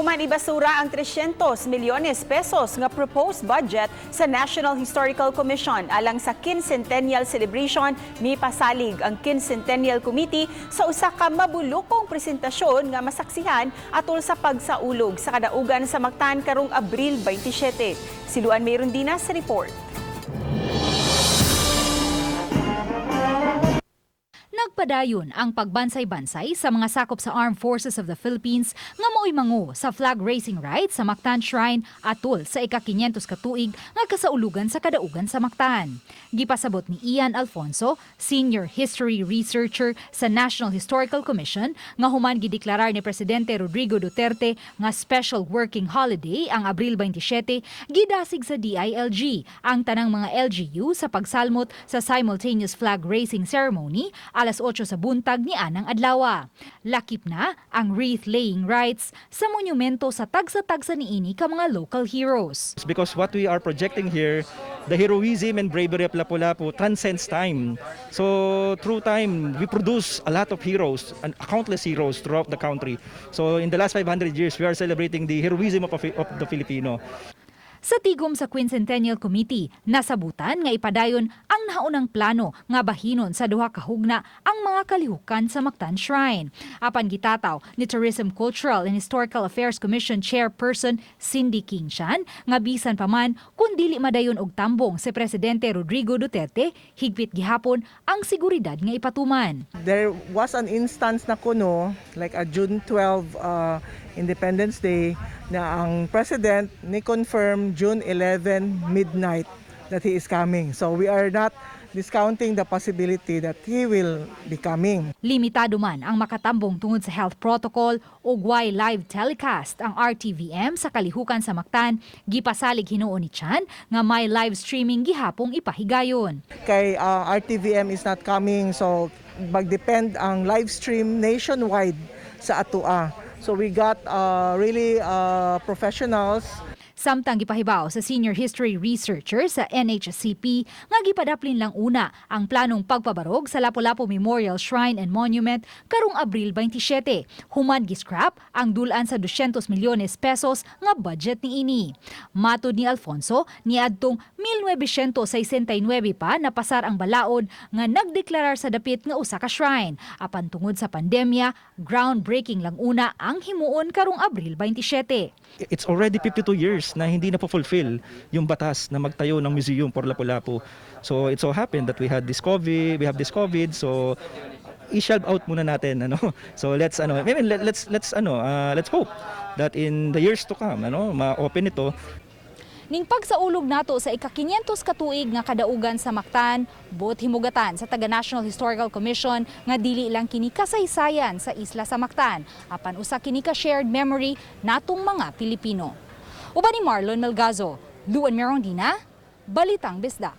Human ibasura ang 300 milyones pesos nga proposed budget sa National Historical Commission alang sa Quincentennial Celebration ni pasalig ang Quincentennial Committee sa usa ka mabulokong presentasyon nga masaksihan atol sa pagsaulog sa kadaugan sa Mactan karong Abril 27. Siluan Mayrondina sa report. Nagpadayon ang pagbansay-bansay sa mga sakop sa Armed Forces of the Philippines nga mao'y mangu sa flag raising rites sa Mactan Shrine atol sa ika-500 katuig nga kasaulugan sa kadaugan sa Mactan. Gipasabot ni Ian Alfonso, Senior History Researcher sa National Historical Commission, nga human gideklarar ni Presidente Rodrigo Duterte nga special working holiday ang Abril 27, gidasig sa DILG ang tanang mga LGU sa pagsalmot sa simultaneous flag raising ceremony alas 8 sa buntag ni anang adlaw. Lakip na ang wreath-laying rites sa monumento sa tagsa-tagsa niini ka mga local heroes. Because what we are projecting here, the heroism and bravery of Lapu-Lapu transcends time. So through time, we produce a lot of heroes and countless heroes throughout the country. So in the last 500 years, we are celebrating the heroism of the Filipino. Sa tigom sa Quincentennial Committee, nasabutan nga ipadayon ang naunang plano nga bahinon sa duha ka hugna ang mga kalihukan sa Mactan Shrine. Apan gitataw ni Tourism, Cultural and Historical Affairs Commission Chairperson Cindy King-Chan nga bisan pa man kung dili madayon og tambong si Presidente Rodrigo Duterte, higpit gihapon ang seguridad nga ipatuman. There was an instance na kuno, like a June 12 Independence Day, na ang President ni confirm June 11 midnight that he is coming. So we are not discounting the possibility that he will be coming. Limitado man ang makatambong tungod sa health protocol ug way live telecast ang RTVM sa kalihukan sa Mactan, gipasalig hinuon ni Chan nga may live streaming gihapong ipahigayon. Kay RTVM is not coming, so magdepend ang live stream nationwide sa atua. So we got really professionals. Samtang gipahibaw sa Senior History Researcher sa NHCP nga gipadaplin lang una ang planong pagpabarog sa Lapu-Lapu Memorial Shrine and Monument karong Abril 27. Human giscrap ang dulan sa 200 milyones pesos nga budget ni ini. Matod ni Alfonso, niadtong 1969 pa napasar ang balaod nga nagdeklarar sa dapit nga usa ka shrine. Apan tungod sa pandemya, groundbreaking lang una ang himuon karong Abril 27. It's already 52 years na hindi na po-fulfill yung batas na magtayo ng museum for Lapu-Lapu. So it so happened that we have this COVID, so i-shelve out muna natin, ano. So let's hope that in the years to come, ma-open ito. Ning pagsaulog nato sa ika-500 katuig nga kadaugan sa Mactan, bot himugatan sa taga National Historical Commission nga dili lang kini kasaysayan sa isla sa Mactan, apan usa kini ka shared memory natong mga Pilipino. Uban ni Marlon Melgazo, Luan Mayrondina, Balitang Bisdak.